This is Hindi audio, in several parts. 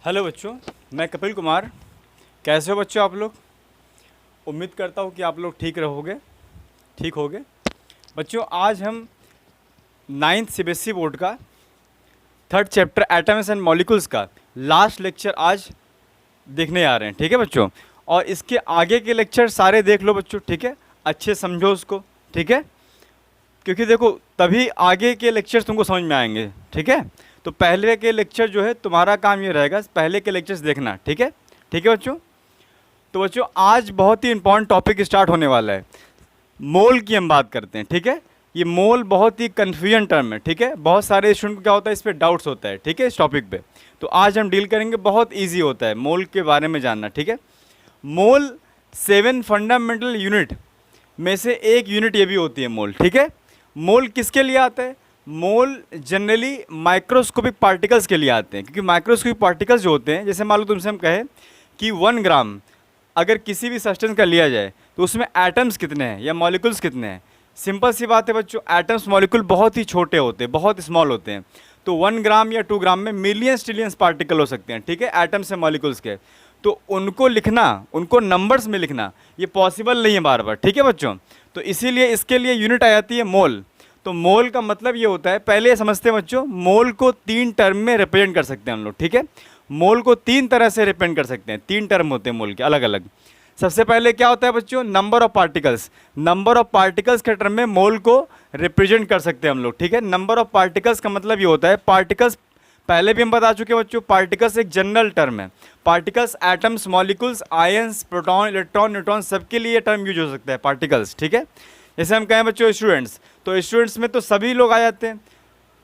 हेलो बच्चों, मैं कपिल कुमार। कैसे हो बच्चों आप लोग? उम्मीद करता हूँ कि आप लोग ठीक होगे। बच्चों, आज हम 9th सीबीएसई बोर्ड का 3rd chapter atoms and molecules का लास्ट लेक्चर आज देखने आ रहे हैं। ठीक है बच्चों, और इसके आगे के लेक्चर सारे देख लो बच्चों। ठीक है, अच्छे समझो उसको। ठीक है, क्योंकि देखो तभी आगे के लेक्चर्स तुमको समझ में आएंगे। ठीक है, तो पहले के लेक्चर जो है तुम्हारा काम ये रहेगा पहले के लेक्चर्स देखना। ठीक है, ठीक है बच्चों। तो बच्चों, आज बहुत ही इंपॉर्टेंट टॉपिक स्टार्ट होने वाला है। मोल की हम बात करते हैं। ठीक है, ये मोल बहुत ही कन्फ्यूजन टर्म है। ठीक है, बहुत सारे स्टूडेंट को क्या होता है, इस पर डाउट्स होता है। ठीक है, इस टॉपिक पे तो आज हम डील करेंगे। बहुत ईजी होता है मोल के बारे में जानना। ठीक है, मोल 7 फंडामेंटल यूनिट में से एक यूनिट ये भी होती है मोल। ठीक है, मोल किसके लिए आता है? मोल जनरली माइक्रोस्कोपिक पार्टिकल्स के लिए आते हैं, क्योंकि माइक्रोस्कोपिक पार्टिकल्स जो होते हैं, जैसे मान लो तुमसे हम कहें कि 1 ग्राम अगर किसी भी सब्सटेंस का लिया जाए तो उसमें एटम्स कितने हैं या मॉलिक्यूल्स कितने हैं। सिंपल सी बात है बच्चों, एटम्स मॉलिक्यूल बहुत ही छोटे होते हैं, बहुत स्मॉल होते हैं। तो 1 ग्राम या 2 ग्राम में मिलियंस ट्रिलियंस पार्टिकल हो सकते हैं। ठीक है, एटम्स या मॉलिक्यूल्स के। तो उनको लिखना, उनको नंबर्स में लिखना ये पॉसिबल नहीं है बार बार। ठीक है बच्चों, तो इसीलिए इसके लिए यूनिट आ जाती है मोल। तो मोल का मतलब ये होता है, पहले समझते हैं बच्चों, मोल को 3 टर्म में रिप्रेजेंट कर सकते हैं हम लोग। ठीक है, मोल को 3 तरह से रिप्रेजेंट कर सकते हैं। 3 टर्म होते हैं मोल के अलग अलग। सबसे पहले क्या होता है बच्चों, number of particles. Number of particles के टर्म में मोल को रिप्रेजेंट कर सकते हैं हम लोग। ठीक है, नंबर ऑफ पार्टिकल्स का मतलब ये होता है, पार्टिकल्स पहले भी हम बता चुके हैं बच्चों, पार्टिकल्स एक जनरल टर्म है। Particles atoms, molecules, ions, proton, electron, neutron सबके लिए टर्म यूज हो सकता है पार्टिकल्स। ठीक है, जैसे हम कहें बच्चों स्टूडेंट्स, तो स्टूडेंट्स में तो सभी लोग आ जाते हैं।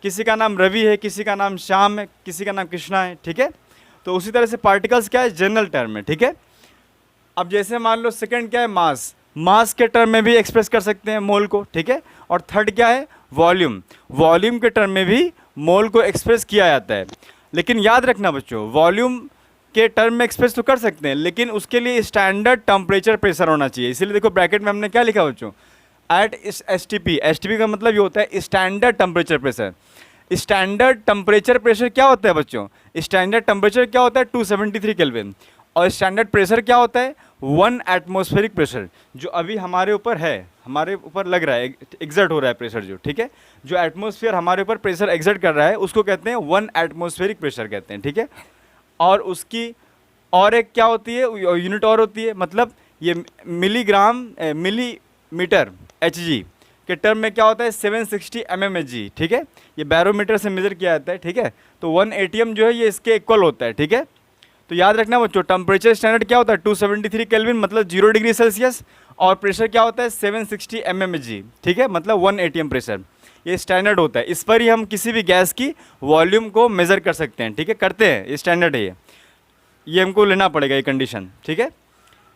किसी का नाम रवि है, किसी का नाम श्याम है, किसी का नाम कृष्णा है। ठीक है, तो उसी तरह से पार्टिकल्स क्या है, जनरल टर्म है। ठीक है, अब जैसे मान लो सेकंड क्या है, मास। मास के टर्म में भी एक्सप्रेस कर सकते हैं मोल को। ठीक है, और थर्ड क्या है, वॉल्यूम। वॉल्यूम के टर्म में भी मोल को एक्सप्रेस किया जाता है। लेकिन याद रखना बच्चों, वॉल्यूम के टर्म में एक्सप्रेस तो कर सकते हैं, लेकिन उसके लिए स्टैंडर्ड टेम्परेचर प्रेशर होना चाहिए। इसीलिए देखो ब्रैकेट में हमने क्या लिखा बच्चों, एट एसटीपी। एसटीपी का मतलब ये होता है standard temperature pressure. Standard temperature pressure क्या होता है बच्चों, स्टैंडर्ड टेम्परेचर क्या होता है 273 केल्विन। और स्टैंडर्ड प्रेशर क्या होता है 1 एटमॉस्फेरिक प्रेशर, जो अभी हमारे ऊपर है, हमारे ऊपर लग रहा है, एग्जर्ट हो रहा है प्रेशर जो। ठीक है, जो एटमॉस्फेयर हमारे ऊपर प्रेशर एग्जर्ट कर रहा है उसको कहते हैं 1 एटमॉस्फेरिक प्रेशर कहते हैं। ठीक है, और उसकी और एक क्या होती है यूनिट और होती है, मतलब ये मिलीग्राम मिलीमीटर Hg के टर्म में क्या होता है 760 mmHg। ठीक है, ये बैरोमीटर से मेजर किया जाता है। ठीक है, तो 1 atm जो है ये इसके इक्वल होता है। ठीक है, तो याद रखना बच्चों, टेम्परेचर स्टैंडर्ड क्या होता है 273 केल्विन मतलब 0 डिग्री सेल्सियस, और प्रेशर क्या होता है 760 mmHg। ठीक है, मतलब 1 atm प्रेशर, ये स्टैंडर्ड होता है। इस पर ही हम किसी भी गैस की वॉल्यूम को मेज़र कर सकते हैं। ठीक है, करते हैं, ये स्टैंडर्ड है। ये हमको लेना पड़ेगा ये कंडीशन। ठीक है,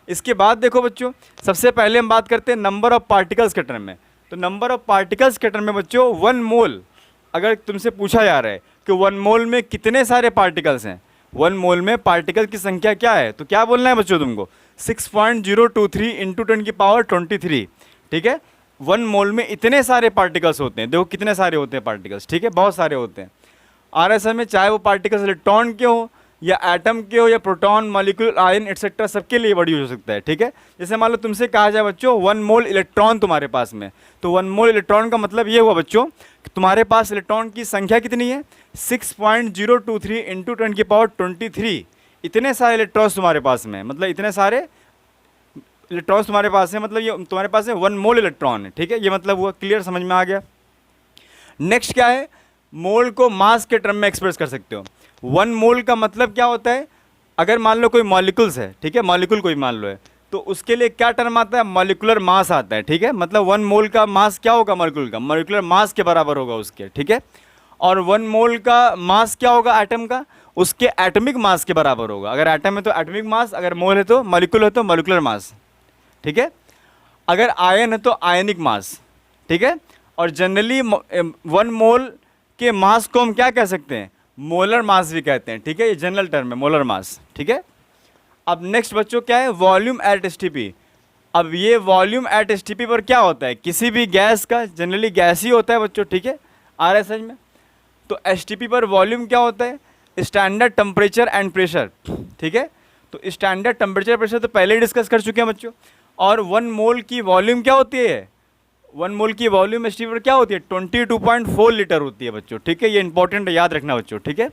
इसके बाद देखो बच्चों, सबसे पहले हम बात करते हैं नंबर ऑफ पार्टिकल्स के टर्म में। तो नंबर ऑफ पार्टिकल्स के टर्म में बच्चों 1 मोल, अगर तुमसे पूछा जा रहा है कि 1 मोल में कितने सारे पार्टिकल्स हैं, 1 मोल में पार्टिकल की संख्या क्या है, तो क्या बोलना है बच्चों तुमको 6.023 इंटू 10 की पावर 23। ठीक है, 1 मोल में इतने सारे पार्टिकल्स होते हैं। देखो कितने सारे होते हैं पार्टिकल्स। ठीक है, बहुत सारे होते हैं। आरएसएस में चाहे वो पार्टिकल्स इलेक्ट्रॉन के हो या एटम के हो या प्रोटॉन, मॉलिक्यूल, आयन एटसेट्रा, सबके लिए वर्ड यूज हो सकता है। ठीक है, जैसे मान लो तुमसे कहा जाए बच्चों 1 मोल इलेक्ट्रॉन तुम्हारे पास में, तो 1 मोल इलेक्ट्रॉन का मतलब ये हुआ बच्चों कि तुम्हारे पास इलेक्ट्रॉन की संख्या कितनी है 6.023 इंटू 10 की पावर 23। इतने सारे इलेक्ट्रॉन्स तुम्हारे पास में, मतलब इतने सारे इलेक्ट्रॉन्स तुम्हारे पास है, मतलब ये तुम्हारे पास है 1 मोल इलेक्ट्रॉन है। ठीक है, ये मतलब हुआ, क्लियर, समझ में आ गया। नेक्स्ट क्या है, मोल को मास के टर्म में एक्सप्रेस कर सकते हो। 1 मोल का मतलब क्या होता है, अगर मान लो कोई मॉलिक्यूल्स है, ठीक है, मॉलिक्यूल कोई मान लो है, तो उसके लिए क्या टर्म आता है, मॉलिक्यूलर मास आता है। ठीक है, मतलब 1 मोल का मास क्या होगा मॉलिक्यूल का, मॉलिक्यूलर मास के बराबर होगा उसके। ठीक है, और 1 मोल का मास क्या होगा एटम का, उसके एटमिक मास के बराबर होगा। अगर एटम है तो एटमिक मास, अगर मोल है तो मॉलिक्यूल है तो मॉलिक्यूलर मास। ठीक है, अगर आयन है तो आयनिक मास। ठीक है, और जनरली 1 मोल के मास को हम क्या कह सकते हैं, मोलर मास भी कहते हैं। ठीक है, ये जनरल टर्म है मोलर मास। ठीक है, अब नेक्स्ट बच्चों क्या है, वॉल्यूम एट एसटीपी। अब ये वॉल्यूम एट एसटीपी पर क्या होता है, किसी भी गैस का, जनरली गैस ही होता है बच्चों। ठीक है, आरएसएस में तो एसटीपी पर वॉल्यूम क्या होता है, स्टैंडर्ड टेम्परेचर एंड प्रेशर, ठीक है। तो स्टैंडर्ड टेम्परेचर प्रेशर तो पहले ही डिस्कस कर चुके हैं बच्चों। और 1 मोल की वॉल्यूम क्या होती है, 1 मोल की वॉल्यूम एसटीपी पर क्या होती है, 22.4 लीटर होती है बच्चों, ठीक है। ये इंपॉर्टेंट है, याद रखना बच्चों, ठीक है।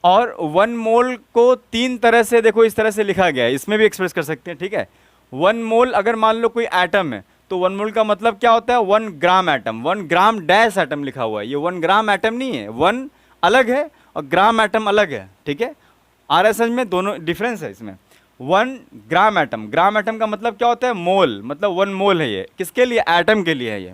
और 1 मोल को 3 तरह से, देखो इस तरह से लिखा गया है, इसमें भी एक्सप्रेस कर सकते हैं, ठीक है। 1 मोल अगर मान लो कोई एटम है तो 1 मोल का मतलब क्या होता है, 1 ग्राम एटम, 1 ग्राम डैश एटम लिखा हुआ है, ये 1 ग्राम एटम नहीं है, 1 अलग है और ग्राम एटम अलग है, ठीक है। आरएसएस में दोनों डिफरेंस है इसमें। 1 ग्राम एटम, ग्राम एटम का मतलब क्या होता है, मोल, मतलब 1 मोल है ये, किसके लिए, एटम के लिए है ये।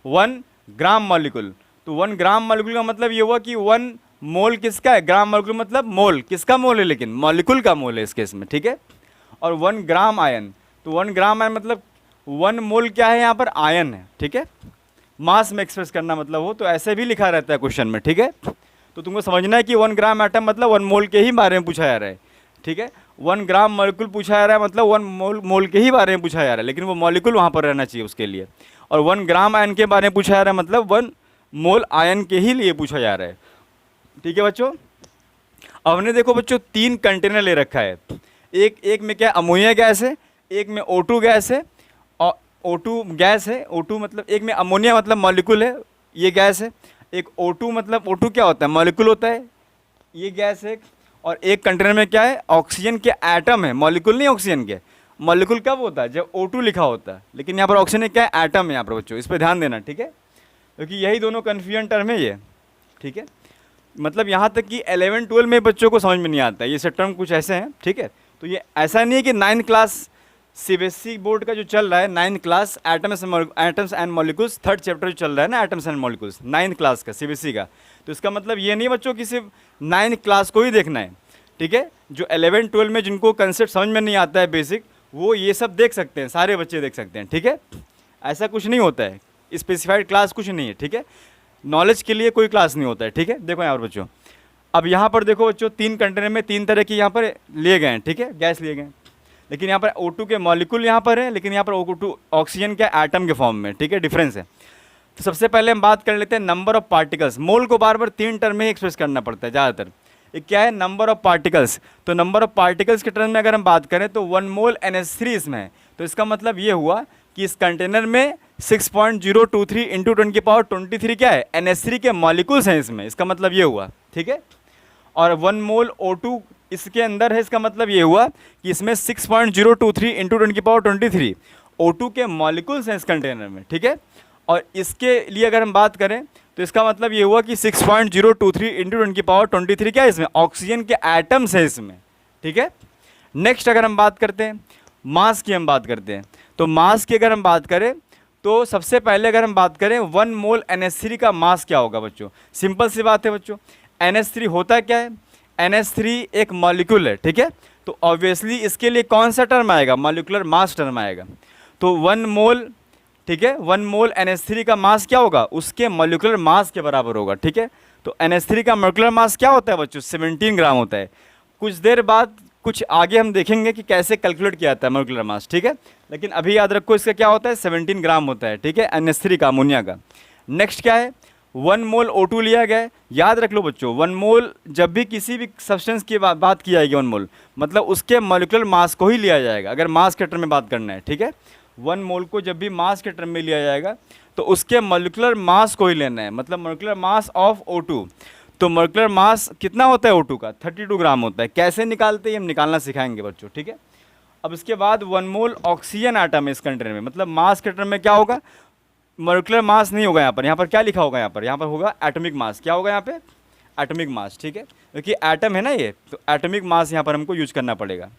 1 ग्राम मॉलिक्यूल, तो 1 ग्राम मॉलिक्यूल का मतलब ये हुआ कि 1 मोल किसका है, ग्राम मॉलिक्यूल मतलब मोल, किसका मोल है, लेकिन मॉलिक्यूल का मोल है इस केस में, ठीक है। और 1 ग्राम आयन, तो 1 ग्राम आयन मतलब 1 मोल क्या है यहाँ पर, आयन है, ठीक है। मास में एक्सप्रेस करना मतलब हो तो ऐसे भी लिखा रहता है क्वेश्चन में, ठीक है। तो तुमको समझना है कि 1 ग्राम एटम मतलब 1 मोल के ही बारे में पूछा जा रहा है, ठीक है। 1 ग्राम मॉलिक्यूल पूछा जा रहा है मतलब 1 मोल के ही बारे में पूछा जा रहा है, लेकिन वो मॉलिक्यूल वहाँ पर रहना चाहिए उसके लिए। और 1 ग्राम आयन के बारे में पूछा जा रहा है मतलब 1 मोल आयन के ही लिए पूछा जा रहा है, ठीक है बच्चों। अब हमने देखो बच्चों 3 कंटेनर ले रखा है, एक में क्या अमोनिया गैस है, एक में O2 गैस है, और O2 गैस है, O2 मतलब एक में अमोनिया मतलब मॉलिक्यूल है, ये गैस है। एक O2 मतलब O2 क्या होता है, मॉलिक्यूल होता है, ये गैस है। और एक कंटेनर में क्या है, ऑक्सीजन के एटम है, मॉलिक्यूल नहीं ऑक्सीजन के। मॉलिक्यूल कब होता है, जब O2 लिखा होता है, लेकिन यहाँ पर ऑक्सीजन क्या है, एटम है यहाँ पर बच्चों, इस पर ध्यान देना, ठीक है, क्योंकि यही दोनों कन्फ्यूजन टर्म है ये, ठीक है। मतलब यहाँ तक कि 11-12 में बच्चों को समझ में नहीं आता है, ये सब टर्म कुछ ऐसे हैं, ठीक है। तो ये ऐसा नहीं है कि 9th क्लास सीबीएसई बोर्ड का जो चल रहा है, 9th class atoms and molecules 3rd chapter जो चल रहा है ना, atoms and molecules 9th class का सीबीएसई का, तो इसका मतलब ये नहीं बच्चों कि सिर्फ 9th क्लास को ही देखना है, ठीक है। जो 11-12 में जिनको कंसेप्ट समझ में नहीं आता है बेसिक, वो ये सब देख सकते हैं, सारे बच्चे देख सकते हैं, ठीक है। ऐसा कुछ नहीं होता है, स्पेसिफाइड क्लास कुछ नहीं है, ठीक है। नॉलेज के लिए कोई क्लास नहीं होता है, ठीक है। देखो यहाँ पर बच्चों, अब यहाँ पर देखो बच्चों 3 कंटेनर में 3 तरह की यहाँ पर लिए गए हैं, ठीक है, गैस लिए गए हैं। लेकिन यहाँ पर O2 के मॉलिक्यूल यहाँ पर है, लेकिन यहाँ पर O2 ऑक्सीजन के एटम के फॉर्म में, ठीक है, डिफरेंस है। तो सबसे पहले हम बात कर लेते हैं नंबर ऑफ पार्टिकल्स। मोल को बार बार 3 टर्म में ही एक्सप्रेस करना पड़ता है ज़्यादातर। एक क्या है, नंबर ऑफ पार्टिकल्स। तो नंबर ऑफ पार्टिकल्स के टर्म में अगर हम बात करें तो 1 मोल NH3 इसमें है, तो इसका मतलब ये हुआ कि इस कंटेनर में 6.023 इंटू 10⁻23 क्या है, NH3 के मॉलिक्यूल्स हैं इसमें, इसका मतलब ये हुआ, ठीक है। और 1 मोल O2 इसके अंदर है, इसका मतलब ये हुआ कि इसमें 6.023 इंटू 10⁻23 O2 के मॉलिक्यूल्स हैं इस कंटेनर में, ठीक है। और इसके लिए अगर हम बात करें तो इसका मतलब ये हुआ कि 6.023 इंटू 10⁻23 क्या है इसमें, ऑक्सीजन के एटम्स है इसमें, ठीक है। नेक्स्ट अगर हम बात करते हैं मास की, हम बात करते हैं तो मास की अगर हम बात करें तो सबसे पहले अगर हम बात करें 1 मोल NH3 का मास क्या होगा बच्चों, सिंपल सी बात है बच्चों। NH3 होता क्या है, NH3 एक मॉलिक्यूल है, ठीक है। तो ऑब्वियसली इसके लिए कौन सा टर्म आएगा, मॉलिक्यूलर मास टर्म आएगा। तो 1 मोल, ठीक है, 1 मोल NH3 का मास क्या होगा, उसके मॉलिक्यूलर मास के बराबर होगा, ठीक है। तो NH3 का मॉलिक्यूलर मास क्या होता है बच्चों, 17 ग्राम होता है। कुछ देर बाद कुछ आगे हम देखेंगे कि कैसे कैलकुलेट किया जाता है मॉलिक्यूलर मास, ठीक है। लेकिन अभी याद रखो इसका क्या होता है, 17 ग्राम होता है, ठीक है, NH3 का, अमोनिया का। नेक्स्ट क्या है, 1 मोल O2 लिया गया है। याद रख लो बच्चों, 1 मोल जब भी किसी भी सब्सटेंस की बात की जाएगी, 1 मोल मतलब उसके मॉलिक्यूलर मास को ही लिया जाएगा, अगर मास के टर्म में बात करना है, ठीक है। 1 मोल को जब भी मास के टर्म में लिया जाएगा तो उसके मॉलिक्यूलर मास को ही लेना है, मतलब मॉलिक्यूलर मास ऑफ O2। तो मॉलिक्यूलर मास कितना होता है O2 का, 32 ग्राम होता है। कैसे निकालते हैं हम निकालना सिखाएंगे बच्चों, ठीक है। अब इसके बाद 1 मोल ऑक्सीजन आटम है इस कंटेनर में, मतलब मास के टर्म में क्या होगा, मॉलिक्यूलर मास नहीं होगा, यहाँ पर क्या लिखा होगा, यहाँ पर होगा एटॉमिक मास। क्या होगा यहाँ पे, एटॉमिक मास, ठीक है, क्योंकि एटम है ना ये, तो एटॉमिक मास यहाँ पर हमको यूज करना पड़ेगा,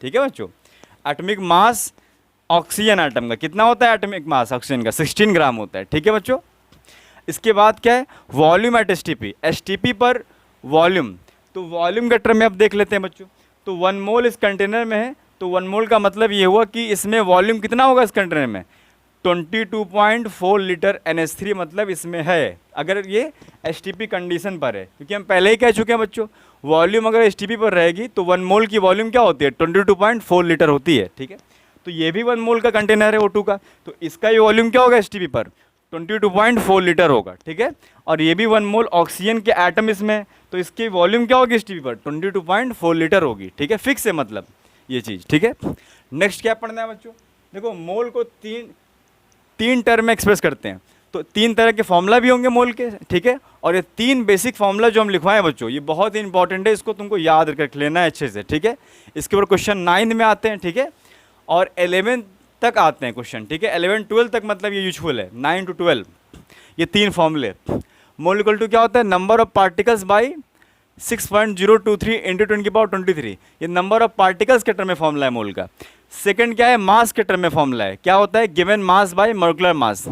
ठीक है बच्चों। एटॉमिक मास ऑक्सीजन आटम का कितना होता है, एटॉमिक मास ऑक्सीजन का 16 ग्राम होता है, ठीक है बच्चों। इसके बाद क्या है, वॉल्यूम एट एसटीपी पर वॉल्यूम। तो वॉल्यूम के टर्म में अब देख लेते हैं बच्चों। तो 1 मोल इस कंटेनर में है, तो 1 मोल का मतलब ये हुआ कि इसमें वॉल्यूम कितना होगा इस कंटेनर में, 22.4 लीटर NH3 मतलब इसमें है, अगर ये एसटीपी कंडीशन पर है, क्योंकि हम पहले ही कह चुके हैं बच्चों, वॉल्यूम अगर एसटीपी पर रहेगी तो 1 मोल की वॉल्यूम क्या होती है, 22.4 लीटर होती है, ठीक है। तो ये भी 1 मोल का कंटेनर है O2 का, तो इसका ये वॉल्यूम क्या होगा एसटीपी पर, 22.4 लीटर होगा, ठीक है। और ये भी 1 मोल ऑक्सीजन के एटम इसमें, तो इसकी वॉल्यूम क्या होगी STP पर 22.4 लीटर होगी, ठीक है, फिक्स है मतलब ये चीज़, ठीक है। नेक्स्ट क्या पढ़ना है बच्चों, देखो मोल को तीन टर्म में एक्सप्रेस करते हैं, तो 3 तरह के फॉर्मूला भी होंगे मोल के, ठीक है। और ये 3 बेसिक फॉर्मूला जो हम लिखवाएं बच्चों, ये बहुत ही इंपॉर्टेंट है, इसको तुमको याद रख लेना है अच्छे से, ठीक है। इसके ऊपर क्वेश्चन 9 में आते हैं, ठीक है, और 11 तक आते हैं क्वेश्चन, ठीक है। 11 12 तक मतलब ये यूजफुल है, 9 to 12 ये 3 फॉर्मूले। मोल इक्वल टू क्या होता है, number of particles by 6.023 into 10⁻23, ये नंबर ऑफ पार्टिकल्स के टर्म में फॉर्मूला है मोल का। सेकंड क्या है, मास के टर्म में फॉर्मूला है, क्या होता है, given mass by molecular mass.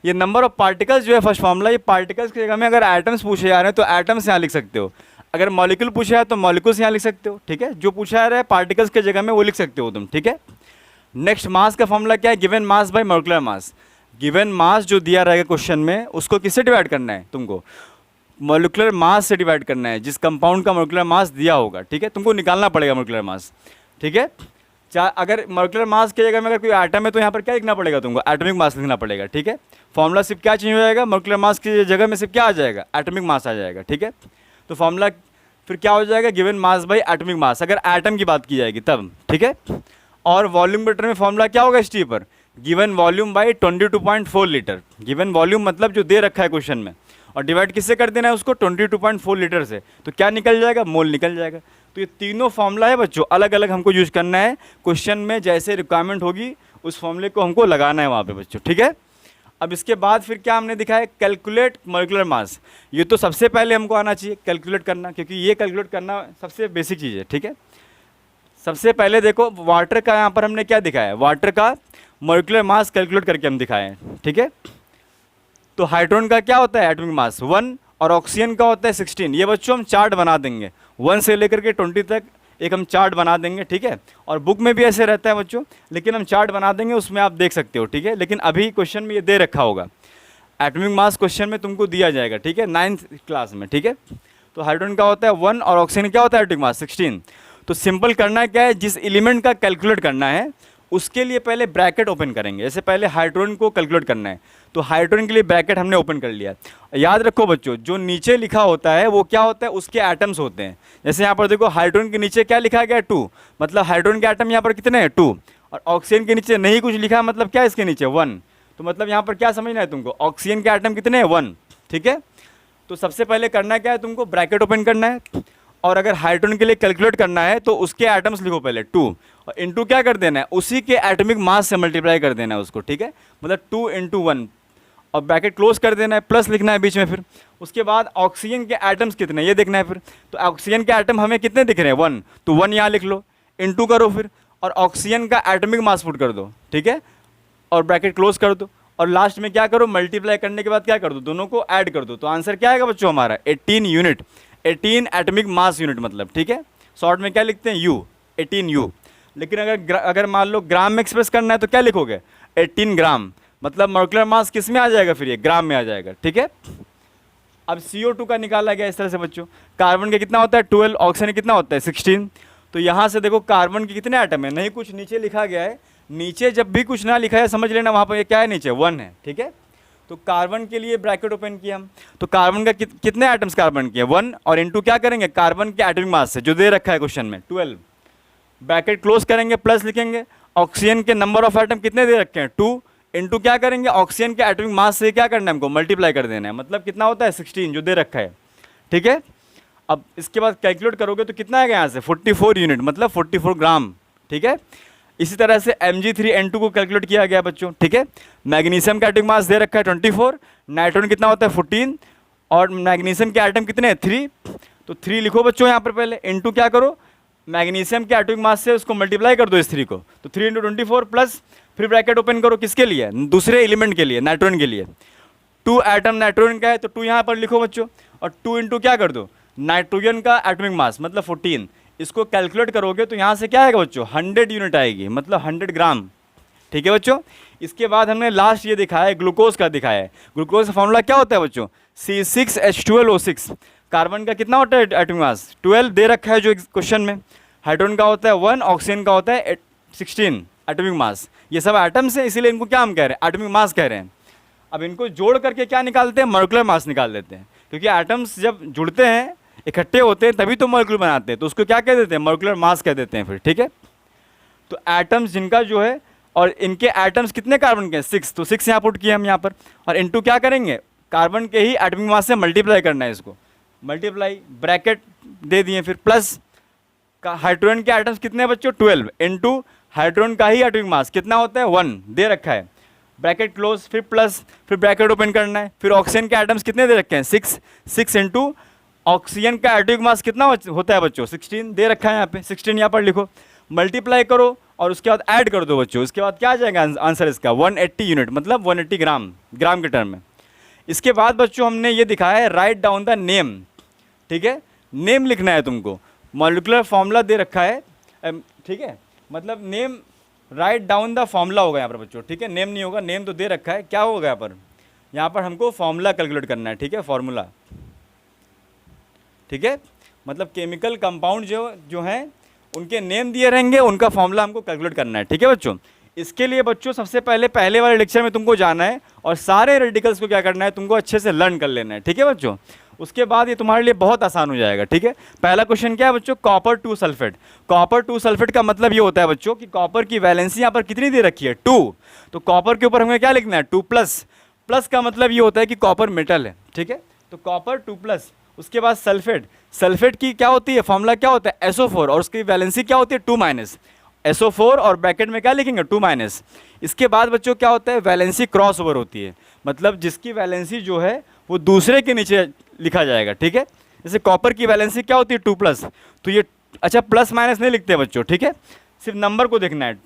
ये नंबर ऑफ पार्टिकल्स जो है फर्स्ट फॉर्मूला, ये पार्टिकल्स की जगह में अगर एटम्स पूछे जा रहे हैं तो एटम्स यहाँ लिख सकते हो, अगर मॉलिक्यूल पूछा है तो मॉलिक्यूल्स यहाँ लिख सकते हो, ठीक है। जो पूछा जा रहा है पार्टिकल्स की जगह में वो लिख सकते हो तुम, ठीक है। नेक्स्ट मास का फॉर्मूला क्या है, given mass by molecular mass. Given mass जो दिया रहेगा क्वेश्चन में उसको किससे डिवाइड करना है तुमको, मॉलिक्यूलर मास से डिवाइड करना है, जिस कंपाउंड का मॉलिक्यूलर मास दिया होगा, ठीक है। तुमको निकालना पड़ेगा मॉलिक्यूलर मास, ठीक है। अगर मॉलिक्यूलर मास की जगह में अगर कोई एटम है तो यहाँ पर क्या लिखना पड़ेगा तुमको, एटॉमिक मास लिखना पड़ेगा, ठीक है। फॉर्मूला सिर्फ क्या चेंज हो जाएगा, मॉलिक्यूलर मास की जगह में सिर्फ क्या आ जाएगा, एटॉमिक मास आ जाएगा, ठीक है। तो फॉर्मूला फिर क्या हो जाएगा, given mass by atomic mass, अगर एटम की बात की जाएगी तब, ठीक है। और वॉल्यूम मीटर में फॉर्मूला क्या होगा STP पर, given volume by 22.4 litre. Given volume मतलब जो दे रखा है क्वेश्चन में, और डिवाइड किससे कर देना है उसको, 22.4 लीटर से, तो क्या निकल जाएगा, मोल निकल जाएगा। तो ये तीनों फॉर्मूला है बच्चों, अलग अलग हमको यूज करना है, क्वेश्चन में जैसे रिक्वायरमेंट होगी उस फॉर्मूले को हमको लगाना है वहाँ पे बच्चों, ठीक है। अब इसके बाद फिर क्या हमने दिखाया, कैलकुलेट मॉलिक्यूलर मास। ये तो सबसे पहले हमको आना चाहिए कैलकुलेट करना, क्योंकि ये कैलकुलेट करना सबसे बेसिक चीज़ है, ठीक है। सबसे पहले देखो वाटर का यहाँ पर हमने क्या दिखाया है, वाटर का मॉलिक्यूलर मास कैलकुलेट करके हम दिखाए हैं, ठीक है। तो हाइड्रोजन का क्या होता है एटॉमिक मास 1 और ऑक्सीजन का होता है 16। ये बच्चों हम चार्ट बना देंगे 1 से लेकर के 20 तक, एक हम चार्ट बना देंगे, ठीक है। और बुक में भी ऐसे रहता है बच्चों, लेकिन हम चार्ट बना देंगे, उसमें आप देख सकते हो, ठीक है। लेकिन अभी क्वेश्चन में ये दे रखा होगा, एटॉमिक मास क्वेश्चन में तुमको दिया जाएगा, ठीक है, 9th क्लास में, ठीक है। तो हाइड्रोजन का होता है 1 और ऑक्सीजन क्या होता है एटॉमिक मास 16। तो सिंपल करना क्या है, जिस एलिमेंट का कैलकुलेट करना है उसके लिए पहले ब्रैकेट ओपन करेंगे। जैसे पहले हाइड्रोजन को कैलकुलेट करना है तो हाइड्रोजन के लिए ब्रैकेट हमने ओपन कर लिया। याद रखो बच्चों, जो नीचे लिखा होता है वो क्या होता है, उसके एटम्स होते हैं। जैसे यहाँ पर देखो हाइड्रोजन के नीचे क्या लिखा गया है 2, मतलब हाइड्रोजन के एटम यहाँ पर कितने हैं 2, और ऑक्सीजन के नीचे नहीं कुछ लिखा है, मतलब क्या इसके नीचे 1। तो मतलब यहाँ पर क्या समझना है तुमको, ऑक्सीजन के एटम कितने हैं 1, ठीक है। तो सबसे पहले करना क्या है तुमको, ब्रैकेट ओपन करना है, और अगर हाइड्रोजन के लिए कैलकुलेट करना है तो उसके एटम्स लिखो पहले 2, और इंटू क्या कर देना है, उसी के एटॉमिक मास से मल्टीप्लाई कर देना है उसको, ठीक है। मतलब 2 × 1, और ब्रैकेट क्लोज कर देना है, प्लस लिखना है बीच में। फिर उसके बाद ऑक्सीजन के एटम्स कितने ये देखना है फिर, तो ऑक्सीजन के एटम हमें कितने दिख रहे हैं 1, तो 1 यहाँ लिख लो, इंटू करो फिर, और ऑक्सीजन का एटॉमिक मास पुट कर दो, ठीक है, और ब्रैकेट क्लोज कर दो, और लास्ट में क्या करो, मल्टीप्लाई करने के बाद क्या कर दो, दोनों को ऐड कर दो। तो आंसर क्या आएगा बच्चों हमारा 18 यूनिट, 18 एटॉमिक मास यूनिट मतलब, ठीक है। शॉर्ट में क्या लिखते हैं यू, 18 यू। लेकिन अगर मान लो ग्राम में एक्सप्रेस करना है तो क्या लिखोगे 18 ग्राम, मतलब मॉलिक्यूलर मास किस में आ जाएगा फिर, ये ग्राम में आ जाएगा, ठीक है। अब CO2 का निकाला गया इस तरह से बच्चों, कार्बन का कितना होता है 12, ऑक्सीजन का कितना होता है 16। तो यहाँ से देखो कार्बन के कितने एटम है, नहीं कुछ नीचे लिखा गया है, नीचे जब भी कुछ ना लिखा है समझ लेना वहाँ पर ये क्या है नीचे 1 है, ठीक है। तो कार्बन के लिए ब्रैकेट ओपन किया हम, तो कार्बन का कितने एटम्स कार्बन के 1, और इंटू क्या करेंगे कार्बन के एटॉमिक मास से जो दे रखा है क्वेश्चन में 12, ब्रैकेट क्लोज करेंगे, प्लस लिखेंगे, ऑक्सीजन के नंबर ऑफ एटम कितने दे रखे हैं 2, इंटू क्या करेंगे ऑक्सीजन के एटॉमिक मास से क्या करना है हमको मल्टीप्लाई कर देना है, मतलब कितना होता है 16 जो दे रखा है, ठीक है। अब इसके बाद कैलकुलेट करोगे तो कितना आएगा यहाँ से 44 यूनिट, मतलब 44 ग्राम, ठीक है। इसी तरह से Mg3N2 को कैलकुलेट किया गया बच्चों, ठीक है। मैग्नीशियम का एटॉमिक मास दे रखा है 24, नाइट्रोजन कितना होता है 14, और मैग्नीशियम के एटम कितने हैं 3, तो 3 लिखो बच्चों यहाँ पर पहले, इंटू क्या करो मैग्नीशियम के एटॉमिक मास से उसको मल्टीप्लाई कर दो इस 3 को, तो 3 × 24 प्लस फिर ब्रैकेट ओपन करो किसके लिए, दूसरे एलिमेंट के लिए, नाइट्रोजन के लिए। 2 एटम नाइट्रोजन का है तो 2 यहाँ पर लिखो बच्चों, और 2 इंटू क्या कर दो नाइट्रोजन का एटॉमिक मास मतलब 14, इसको कैलकुलेट करोगे तो यहाँ से क्या आएगा बच्चों 100 यूनिट आएगी, मतलब 100 ग्राम, ठीक है बच्चों। इसके बाद हमने लास्ट ये दिखाया है ग्लूकोज का दिखाया है। ग्लूकोज का फॉर्मूला क्या होता है बच्चों C6H12O6। कार्बन का कितना होता है एटॉमिक मास 12 दे रखा है जो क्वेश्चन में, हाइड्रोजन का होता है 1, ऑक्सीजन का होता है 16 एटॉमिक मास। ये सब एटम्स हैं इसीलिए इनको क्या हम कह रहे हैं एटॉमिक मास कह रहे हैं। अब इनको जोड़ करके क्या निकालते हैं मॉलिक्यूलर मास निकाल देते हैं, क्योंकि एटम्स जब जुड़ते हैं इकट्ठे होते हैं तभी तो मॉलिक्यूल बनाते हैं, तो उसको क्या कह देते हैं, मॉलिक्यूलर मास कह देते हैं फिर, ठीक है। तो एटम्स जिनका जो है, और इनके एटम्स कितने कार्बन के हैं, 6, तो 6 यहाँ पुट किए हम यहाँ पर, और इनटू क्या करेंगे, कार्बन के ही एटॉमिक मास से मल्टीप्लाई करना है इसको, मल्टीप्लाई ब्रैकेट दे दिए, फिर प्लस का हाइड्रोजन के एटम्स कितने हैं बच्चों, 12 इनटू हाइड्रोजन का ही एटॉमिक मास कितना होता है, 1 दे रखा है, ब्रैकेट क्लोज, फिर प्लस, फिर ब्रैकेट ओपन करना है, फिर ऑक्सीजन के एटम्स कितने दे रखे हैं, 6 इनटू ऑक्सीजन का एटॉमिक मास कितना होता है बच्चों, 16 दे रखा है यहाँ पे, 16 यहाँ पर लिखो, मल्टीप्लाई करो और उसके बाद ऐड कर दो बच्चों, उसके बाद क्या आ जाएगा आंसर इसका, 180 यूनिट, मतलब 180 ग्राम, ग्राम के टर्म में। इसके बाद बच्चों हमने ये दिखाया है राइट डाउन द नेम, ठीक है, नेम लिखना है तुमको, मॉलिक्यूलर फॉर्मूला दे रखा है, ठीक है, मतलब name, write down the formula होगा यहाँ पर बच्चों, ठीक है, नेम नहीं होगा, नेम तो दे रखा है, क्या होगा यहाँ पर हमको फॉर्मूला कैलकुलेट करना है, ठीक है, फॉर्मूला, ठीक है, मतलब केमिकल कंपाउंड जो हैं उनके नेम दिए रहेंगे, उनका फॉर्मूला हमको कैलकुलेट करना है, ठीक है बच्चों। इसके लिए बच्चों सबसे पहले वाले लेक्चर में तुमको जाना है और सारे रेडिकल्स को क्या करना है, तुमको अच्छे से लर्न कर लेना है, ठीक है बच्चों। उसके बाद ये तुम्हारे लिए बहुत आसान हो जाएगा, ठीक है। पहला क्वेश्चन क्या है बच्चों, कॉपर 2 सल्फेट। कॉपर 2 सल्फेट का मतलब ये होता है बच्चों कि कॉपर की वैलेंसी यहाँ पर कितनी दे रखी है, 2, तो कॉपर के ऊपर हमें क्या लिखना है, 2 प्लस, प्लस का मतलब ये होता है कि कॉपर मेटल है, ठीक है, तो कॉपर 2 प्लस। उसके बाद सल्फेट, सल्फेट की क्या होती है, फॉर्मूला क्या होता है, SO4, और उसकी वैलेंसी क्या होती है, 2 माइनस, SO4 और ब्रैकेट में क्या लिखेंगे, 2 माइनस। इसके बाद बच्चों क्या होता है, वैलेंसी क्रॉस ओवर होती है, मतलब जिसकी वैलेंसी जो है वो दूसरे के नीचे लिखा जाएगा, ठीक है। जैसे कॉपर की वैलेंसी क्या होती है, 2 प्लस, तो ये अच्छा प्लस माइनस नहीं लिखते बच्चों, ठीक है, सिर्फ नंबर को देखना है।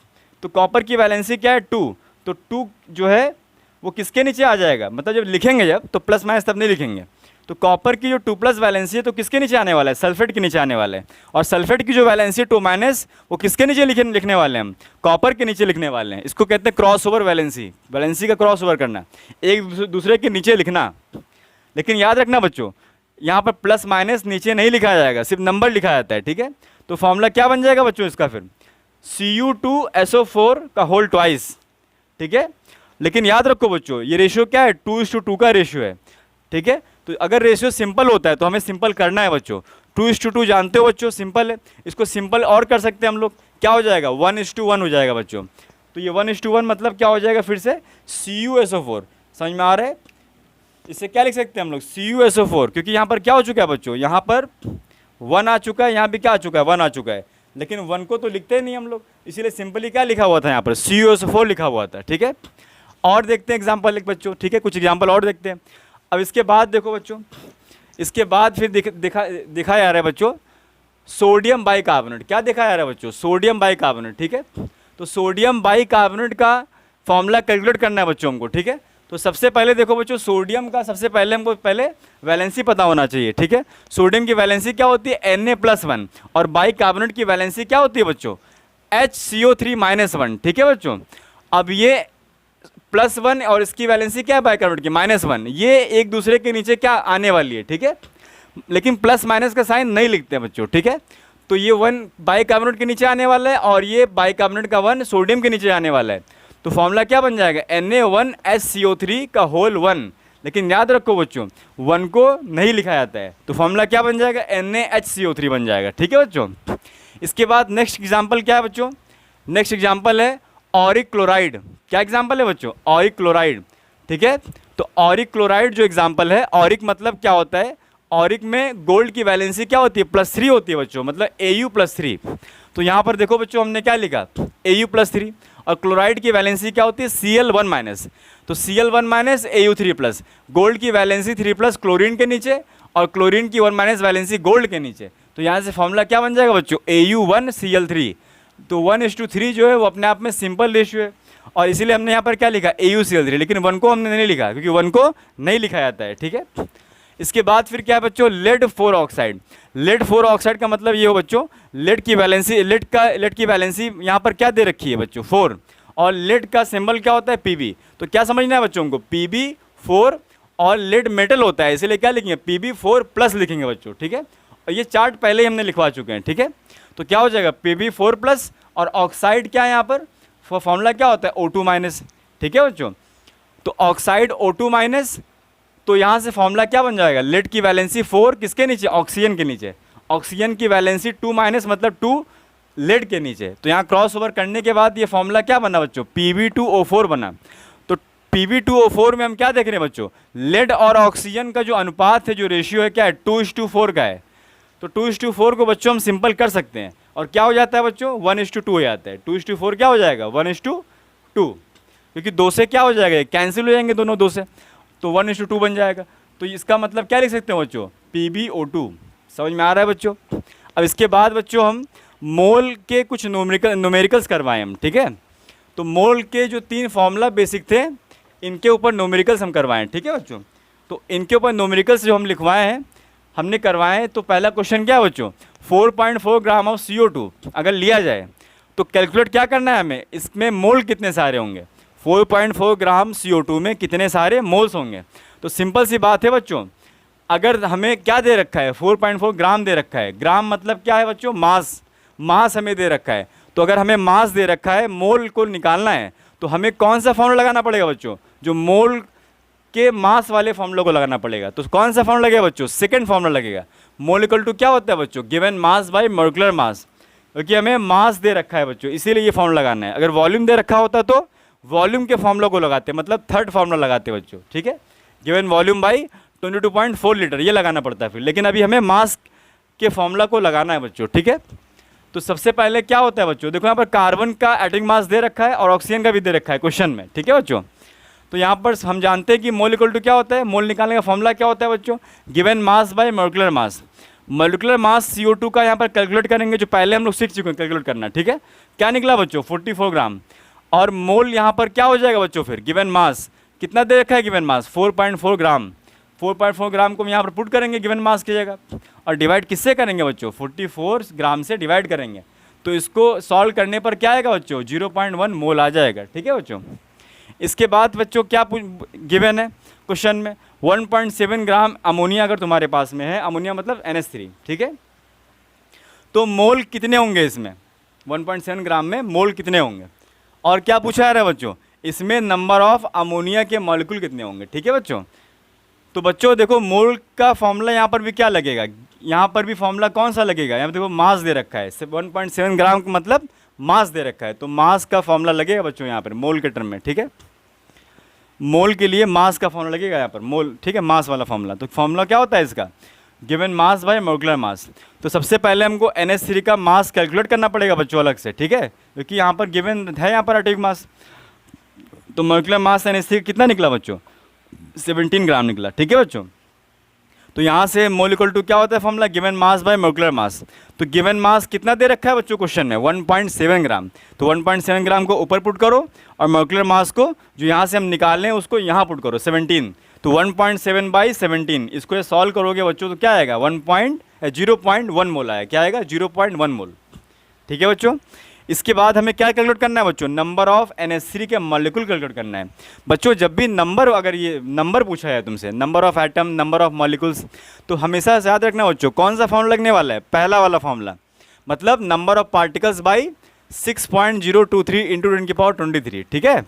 तो कॉपर की वैलेंसी क्या है, 2, तो 2 जो है वो किसके नीचे आ जाएगा, मतलब जब लिखेंगे जब तो प्लस माइनस तब नहीं लिखेंगे, तो कॉपर की जो 2 प्लस वैलेंसी है तो किसके नीचे आने वाला है, सल्फेट के नीचे आने वाला है, और सल्फेट की जो वैलेंसी 2 माइनस वो किसके नीचे लिखने वाले हैं हम, कॉपर के नीचे लिखने वाले हैं। इसको कहते हैं क्रॉस ओवर वैलेंसी, वैलेंसी का क्रॉस ओवर करना, एक दूसरे के नीचे लिखना। लेकिन याद रखना बच्चों, यहाँ पर प्लस माइनस नीचे नहीं लिखा जाएगा, सिर्फ नंबर लिखा जाता है, ठीक है। तो फॉर्मूला क्या बन जाएगा बच्चों इसका, फिर Cu2SO4 का होल ट्वाइस, ठीक है। लेकिन याद रखो बच्चों, ये रेशियो क्या है, 2:2 का रेशियो है, ठीक है। तो अगर रेशियो सिंपल होता है तो हमें सिंपल करना है बच्चों, 2:2 जानते हो बच्चों, सिंपल है, इसको सिंपल और कर सकते हैं हम लोग, क्या हो जाएगा, 1:1 हो जाएगा बच्चों। तो ये 1:1 मतलब क्या हो जाएगा, फिर से Cu SO4, समझ में आ रहा है, इससे क्या लिख सकते हैं हम लोग, Cu SO4, क्योंकि यहाँ पर क्या हो चुका है बच्चों, यहाँ पर 1 आ चुका है, यहाँ भी क्या आ चुका है, 1 आ चुका है, लेकिन 1 को तो लिखते नहीं हम लोग, इसीलिए सिंपली क्या लिखा हुआ था यहाँ पर, Cu SO4 लिखा हुआ था, ठीक है। और देखते हैं एग्जाम्पल एक बच्चों, ठीक है, कुछ एग्जाम्पल और देखते हैं। अब इसके बाद देखो बच्चों, इसके बाद फिर दिखा जा रहा है बच्चों सोडियम बाइकार्बोनेट, क्या देखा जा रहा है बच्चों, सोडियम बाइकार्बोनेट, ठीक है। तो सोडियम बाइकार्बोनेट का फॉर्मूला कैलकुलेट करना है बच्चों हमको, ठीक है। तो सबसे पहले देखो बच्चों, सोडियम का सबसे पहले हमको पहले वैलेंसी पता होना चाहिए, ठीक है। सोडियम की वैलेंसी क्या होती है, Na+1, और बाइकार्बोनेट की वैलेंसी क्या होती है बच्चों, HCO3-1, ठीक है बच्चों। अब ये +1 और इसकी वैलेंसी क्या है बाइकार्बोनेट की, -1, ये एक दूसरे के नीचे क्या आने वाली है, ठीक है, लेकिन प्लस माइनस का साइन नहीं लिखते हैं बच्चों, ठीक है। तो ये 1 बाइकार्बोनेट के नीचे आने वाला है और ये बाइकार्बोनेट का 1 सोडियम के नीचे आने वाला है, तो फॉर्मूला क्या बन जाएगा, Na1HCO3 का होल 1, लेकिन याद रखो बच्चों 1 को नहीं लिखा जाता है, तो फॉर्मूला क्या बन जाएगा, NaHCO3 बन जाएगा, ठीक है बच्चों। इसके बाद नेक्स्ट एग्जाम्पल क्या है बच्चों, नेक्स्ट एग्जाम्पल है ऑरिक क्लोराइड, क्या एग्जाम्पल है बच्चों, ऑरिक क्लोराइड, ठीक है। तो ऑरिक क्लोराइड जो एग्जाम्पल है, ऑरिक मतलब क्या होता है, ऑरिक में गोल्ड की वैलेंसी क्या होती है, +3 होती है बच्चों, मतलब Au+3। तो यहाँ पर देखो बच्चों हमने क्या लिखा, Au+3, और क्लोराइड की वैलेंसी क्या होती है, Cl1-, तो Cl1- Au3+, गोल्ड की वैलेंसी 3+, क्लोरीन के नीचे, और क्लोरीन की 1- वैलेंसी गोल्ड के नीचे। तो यहाँ से फॉर्मूला क्या बन जाएगा बच्चों, Au1Cl3। तो 1:3 जो है वो अपने आप में सिंपल रेशियो है, और इसीलिए हमने यहाँ पर क्या लिखा, AuCl3, लेकिन 1 को हमने नहीं लिखा क्योंकि 1 को नहीं लिखा जाता है, ठीक है। इसके बाद फिर क्या है बच्चों, lead-4 ऑक्साइड। lead-4 ऑक्साइड का मतलब ये हो बच्चों, लेड की वैलेंसी, लेड की वैलेंसी यहाँ पर क्या दे रखी है बच्चों, 4, और लेड का सिंबल क्या होता है, Pb। तो क्या समझना है बच्चों को, Pb4, और लेड मेटल होता है इसलिए क्या लिखेंगे, Pb4+ लिखेंगे बच्चों, ठीक है। और ये चार्ट पहले ही हमने लिखवा चुके हैं, ठीक है। तो क्या हो जाएगा, Pb4+, और ऑक्साइड क्या है यहाँ पर, फॉर्मूला क्या होता है, O2-, ठीक है बच्चों। तो ऑक्साइड O2-, तो यहाँ से फॉर्मूला क्या बन जाएगा, लेड की वैलेंसी 4 किसके नीचे, ऑक्सीजन के नीचे, ऑक्सीजन की वैलेंसी 2 माइनस मतलब 2 लेड के नीचे। तो यहाँ क्रॉस ओवर करने के बाद ये फॉर्मूला क्या बना बच्चों, Pb2O4 बना। तो Pb2O4 में हम क्या देख रहे हैं बच्चों, लेड और ऑक्सीजन का जो अनुपात है, जो रेशियो है क्या है, 2:4 का है। तो 2:4 को बच्चों हम सिंपल कर सकते हैं और क्या हो जाता है बच्चों, 1:2 हो जाता है। 2:4 क्या हो जाएगा, 1:2, क्योंकि 2 से क्या हो जाएगा, कैंसिल हो जाएंगे दोनों 2 से, तो 1:2 बन जाएगा। तो इसका मतलब क्या लिख सकते हैं बच्चों, PbO2। समझ में आ रहा है बच्चों। अब इसके बाद बच्चों हम मोल के कुछ न्यूमेरिकल्स करवाएं हम, ठीक है। तो मोल के जो 3 फॉर्मूला बेसिक थे, इनके ऊपर न्यूमेरिकल्स हम करवाएं, ठीक है बच्चों। तो इनके ऊपर न्यूमेरिकल्स जो हम लिखवाए हैं, हमने करवाए हैं। तो पहला क्वेश्चन क्या है बच्चों, 4.4 ग्राम ऑफ CO2 अगर लिया जाए तो कैलकुलेट क्या करना है हमें, इसमें मोल कितने सारे होंगे, 4.4 ग्राम CO2 में कितने सारे मोल्स होंगे। तो सिंपल सी बात है बच्चों, अगर हमें क्या दे रखा है, 4.4 ग्राम दे रखा है, ग्राम मतलब क्या है बच्चों, मास हमें दे रखा है। तो अगर हमें मास दे रखा है, मोल को निकालना है, तो हमें कौन सा फॉर्मूला लगाना पड़ेगा बच्चों, जो मोल के मास वाले फॉर्मूला को लगाना पड़ेगा। तो कौन सा फॉर्मूला लगेगा बच्चों, सेकंड फॉर्मूला लगेगा। मोल इक्वल टू क्या होता है बच्चों, given mass by molecular mass, क्योंकि हमें मास दे रखा है बच्चों, इसीलिए ये फॉर्मूला लगाना है। अगर वॉल्यूम दे रखा होता तो वॉल्यूम के फॉर्मूला को लगाते, मतलब थर्ड फॉर्मूला लगाते बच्चों, ठीक है। गिवन वॉल्यूम बाई 22.4 लीटर ये लगाना पड़ता है फिर, लेकिन अभी हमें मास के फॉर्मूला को लगाना है बच्चों, ठीक है। तो सबसे पहले क्या होता है बच्चों, देखो यहाँ पर कार्बन का एटॉमिक मास दे रखा है और ऑक्सीजन का भी दे रखा है क्वेश्चन में, ठीक है बच्चों। तो यहाँ पर हम जानते हैं कि मोल इक्वल टू क्या होता है, मोल निकालने का फॉर्मूला क्या होता है बच्चों, given mass by molecular mass. Molecular mass CO2 का यहाँ पर कैलकुलेट करेंगे, जो पहले हम लोग सीख चुके हैं कैलकुलेट करना, ठीक है। क्या निकला बच्चों, 44 ग्राम। और मोल यहाँ पर क्या हो जाएगा बच्चों, फिर गिवन मास कितना दे रखा है, गिवन मास 4.4 ग्राम। 4.4 ग्राम को हम यहाँ पर पुट करेंगे गिवन मास की जगह, और डिवाइड किससे करेंगे बच्चों, 44 ग्राम से डिवाइड करेंगे। तो इसको सॉल्व करने पर क्या आएगा बच्चों, 0.1 मोल आ जाएगा, ठीक है बच्चों। इसके बाद बच्चों क्या गिवन है क्वेश्चन में, 1.7 ग्राम अमोनिया अगर तुम्हारे पास में है, अमोनिया मतलब NH3, ठीक है। तो मोल कितने होंगे इसमें, 1.7 ग्राम में मोल कितने होंगे। और क्या पूछा जा रहा है बच्चों, इसमें नंबर ऑफ अमोनिया के मॉलिक्यूल कितने होंगे, ठीक है बच्चों। तो बच्चों देखो मोल का फॉर्मूला यहाँ पर भी क्या लगेगा, यहाँ पर भी फॉर्मूला कौन सा लगेगा, यहाँ पर देखो मास दे रखा है, 1.7 ग्राम का मतलब मास दे रखा है, तो मास का फॉर्मूला लगेगा बच्चों यहाँ पर मोल के टर्म में, ठीक है। मोल के लिए मास का फॉर्मूला लगेगा यहाँ पर मोल, ठीक है, मास वाला फॉर्मूला। तो फॉर्मूला क्या होता है इसका, given mass by molecular mass. तो सबसे पहले हमको NH3 का मास कैलकुलेट करना पड़ेगा बच्चों अलग से, ठीक है, क्योंकि यहाँ पर गिवन है यहाँ पर एटॉमिक मास। तो मॉलिक्यूलर मास NH3 कितना निकला बच्चों, 17 ग्राम निकला, ठीक है बच्चों। तो यहाँ से मोल इक्वल टू क्या होता है formula, given mass by molecular mass. तो गिवन मास कितना दे रखा है बच्चों क्वेश्चन में, 1.7 ग्राम। तो 1.7 ग्राम को ऊपर पुट करो और मॉलिक्यूलर मास को जो यहाँ से हम निकालें उसको यहाँ पुट करो 17। तो 1.7 बाई 17 इसको ये सॉल्व करोगे बच्चों तो क्या आएगा, 0.1 मोल आएगा, क्या आएगा 0.1 मोल, ठीक है बच्चों। इसके बाद हमें क्या कैलकुलेट करना है बच्चों, नंबर ऑफ NH3 के मॉलिक्यूल कैलकुलेट करना है बच्चों। जब भी नंबर, अगर ये नंबर पूछा है तुमसे, number of atom, number of molecules, तो हमेशा से याद रखना बच्चों कौन सा फॉर्मूला लगने वाला है, पहला वाला फॉर्मूला, मतलब number of particles by 6.023 into 10⁻23, ठीक है।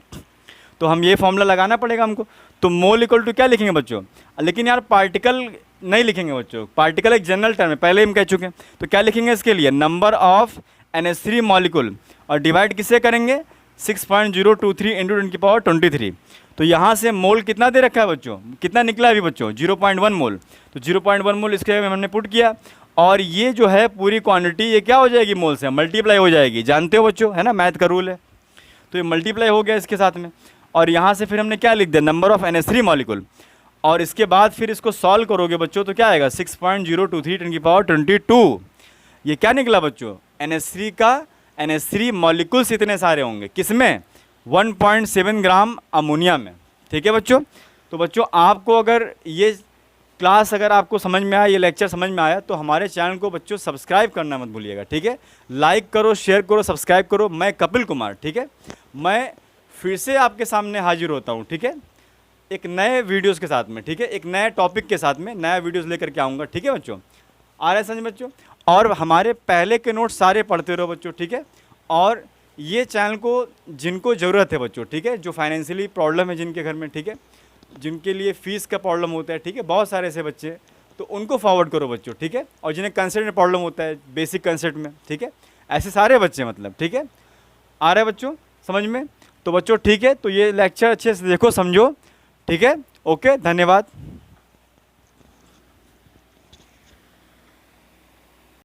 तो हम ये फॉर्मूला लगाना पड़ेगा हमको। तो मोल इक्वल टू क्या लिखेंगे बच्चों, लेकिन यार पार्टिकल नहीं लिखेंगे बच्चों, पार्टिकल एक जनरल टर्म है, पहले हम कह चुके हैं। तो क्या लिखेंगे इसके लिए, नंबर ऑफ NH3 मॉलिक्यूल, और डिवाइड किससे करेंगे, 6.023 इंटू 10⁻23। तो यहाँ से मोल कितना दे रखा है बच्चों, कितना निकला अभी बच्चों, 0.1 मोल। तो 0.1 मोल इसके हमने पुट किया, और ये जो है पूरी क्वांटिटी ये क्या हो जाएगी, मोल से मल्टीप्लाई हो जाएगी, जानते हो बच्चों, है ना, मैथ का रूल है। तो ये मल्टीप्लाई हो गया इसके साथ में, और यहाँ से फिर हमने क्या लिख दिया, नंबर ऑफ NH3 मॉलिक्यूल। और इसके बाद फिर इसको सॉल्व करोगे बच्चों तो क्या आएगा, 6.023 10⁻22। ये क्या निकला बच्चों, NH3 का, NH3 मॉलिक्यूल्स इतने सारे होंगे किसमें, 1.7 ग्राम अमोनिया में, ठीक है बच्चों। तो बच्चों आपको अगर ये क्लास अगर आपको समझ में आया, ये लेक्चर समझ में आया, तो हमारे चैनल को बच्चों सब्सक्राइब करना मत भूलिएगा, ठीक है। लाइक करो, शेयर करो, सब्सक्राइब करो। मैं कपिल कुमार, ठीक है, मैं फिर से आपके सामने हाजिर होता हूँ, ठीक है, एक नए वीडियोज़ के साथ में, ठीक है, एक नए टॉपिक के साथ में नया वीडियोज़ लेकर के आऊँगा, ठीक है बच्चों। आ रहा है समझ बच्चों। और हमारे पहले के नोट्स सारे पढ़ते रहो बच्चों, ठीक है। और ये चैनल को जिनको ज़रूरत है बच्चों, ठीक है, जो फाइनेंशियली प्रॉब्लम है जिनके घर में, ठीक है, जिनके लिए फ़ीस का प्रॉब्लम होता है, ठीक है, बहुत सारे ऐसे बच्चे, तो उनको फॉरवर्ड करो बच्चों, ठीक है, और जिन्हें कंसेप्ट में प्रॉब्लम होता है, बेसिक कंसेप्ट में, ठीक है, ऐसे सारे बच्चे मतलब, ठीक है, आ रहे बच्चों समझ में? तो बच्चों ठीक है, तो ये लेक्चर अच्छे से देखो, समझो, ठीक है, ओके, धन्यवाद।